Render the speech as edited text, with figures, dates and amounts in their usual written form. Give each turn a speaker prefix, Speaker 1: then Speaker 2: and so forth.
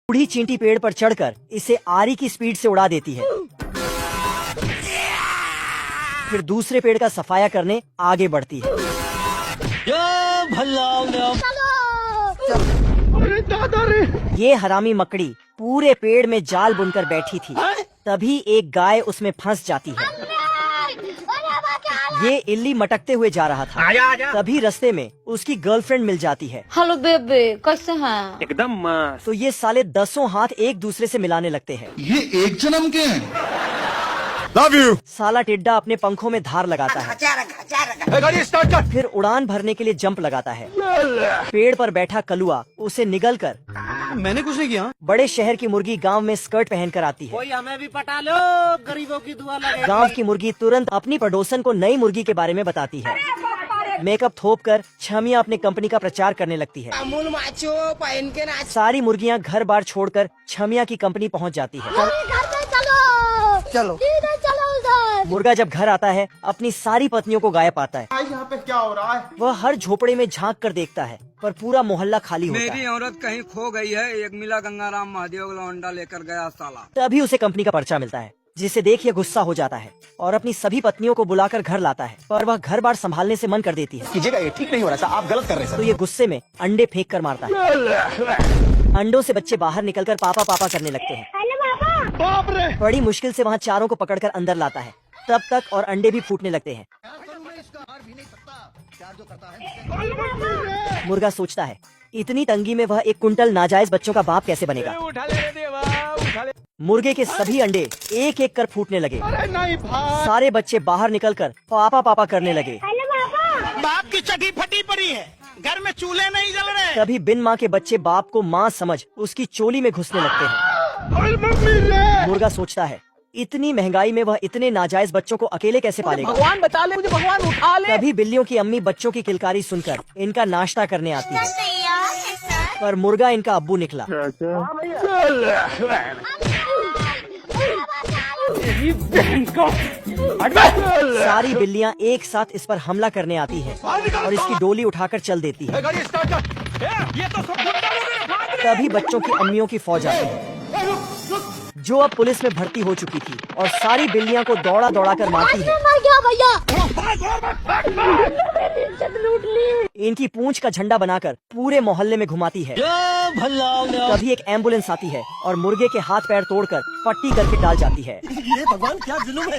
Speaker 1: बूढ़ी चींटी पेड़ पर चढ़कर इसे आरी की स्पीड से उड़ा देती है। फिर दूसरे पेड़ का सफाया करने आगे बढ़ती है। ये हरामी मकड़ी पूरे पेड़ में जाल बुनकर बैठी थी। तभी एक गाय उसमें फंस जाती है। ये इल्ली मटकते हुए जा रहा था। तभी रास्ते में उसकी गर्लफ्रेंड मिल जाती है।
Speaker 2: हेलो बेबे, कैसे हैं?
Speaker 3: एकदम मस्त।
Speaker 1: तो ये साले 10 हाथ एक दूसरे से मिलाने लगते हैं।
Speaker 4: ये एक जन्म के हैं।
Speaker 5: Love you.
Speaker 1: साला टिड्डा अपने पंखों में धार लगाता है।
Speaker 5: गाड़ी स्टार्ट कर।
Speaker 1: फिर उड़ान भरने के लिए जंप लगाता है। पेड़ पर बैठा कलुआ उसे निगल कर
Speaker 5: मैंने कुछ नहीं किया।
Speaker 1: बड़े शहर की मुर्गी गांव में स्कर्ट पहनकर आती है।
Speaker 3: कोई हमें भी पटा लो, गरीबों की दुआ लगे।
Speaker 1: गांव की मुर्गी तुरंत अपनी पड़ोसन को नई मुर्गी के बारे में बताती है। मेकअप थोप कर छमिया अपने कंपनी का प्रचार करने लगती है।
Speaker 6: अमूल माचो पहन के नाच।
Speaker 1: सारी मुर्गियां घर बार छोड़कर छमिया की कंपनी पहुंच जाती है।
Speaker 2: चलो
Speaker 1: मुर्गा जब घर आता है अपनी सारी पत्नियों को गायब पाता है।
Speaker 4: यहाँ पे क्या हो रहा है?
Speaker 1: वह हर झोपड़े में झांक कर देखता है पर पूरा मोहल्ला खाली होता
Speaker 7: मेरी
Speaker 1: है।
Speaker 7: औरत कहीं खो गई है, एक मिला गंगाराम महादेव लौंडा लेकर गया साला।
Speaker 1: तभी उसे कंपनी का पर्चा मिलता है, जिसे देख ये गुस्सा हो जाता है और अपनी सभी पत्नियों को बुलाकर घर लाता है। पर वह घर बार संभालने से मन कर देती है।
Speaker 5: कीजिएगा, ये ठीक नहीं हो रहा सर, आप गलत कर रहे हैं
Speaker 1: तो ये गुस्से में अंडे फेंक कर मारता है। अंडों से बच्चे बाहर निकलकर पापा पापा करने लगते हैं।
Speaker 5: बाप रे।
Speaker 1: बड़ी मुश्किल से वहाँ चारों को पकड़कर अंदर लाता है। तब तक और अंडे भी फूटने लगते हैं। मुर्गा सोचता है इतनी तंगी में वह 1 कुंटल नाजायज बच्चों का बाप कैसे बनेगा।
Speaker 3: उठा ले रे देवा, उठा ले।
Speaker 1: मुर्गे के सभी अंडे एक एक कर फूटने लगे।
Speaker 5: अरे नहीं भाई।
Speaker 1: सारे बच्चे बाहर निकलकर पापा पापा करने लगे।
Speaker 6: बाप की चटी फटी पड़ी है, घर में चूल्हे नहीं जल रहे।
Speaker 1: तभी बिन माँ के बच्चे बाप को माँ समझ उसकी चोली में घुसने लगते हैं। मुर्गा सोचता है इतनी महंगाई में वह इतने नाजायज बच्चों को अकेले कैसे पालेगा।
Speaker 3: भगवान बचा ले मुझे, भगवान उठा ले।
Speaker 1: तभी बिल्लियों की अम्मी बच्चों की किलकारी सुनकर इनका नाश्ता करने आती है। पर मुर्गा इनका अब्बू निकला। सारी बिल्लियां एक साथ इस पर हमला करने आती हैं और इसकी डोली उठाकर चल देती है।
Speaker 5: गाड़ी स्टार्ट कर। ये तो सब गुंडा लोग हैं, भाग रहे।
Speaker 1: तभी बच्चों की अम्मियों की फौज आती है, जो अब पुलिस में भर्ती हो चुकी थी और सारी बिल्लियां को दौड़ा दौड़ा कर मारती है।
Speaker 2: मर गया भैया।
Speaker 1: इनकी पूंछ का झंडा बनाकर पूरे मोहल्ले में घुमाती है। तभी एक एम्बुलेंस आती है और मुर्गे के हाथ पैर तोड़कर पट्टी करके डाल जाती है।
Speaker 5: ये भगवान क्या जुल्म है।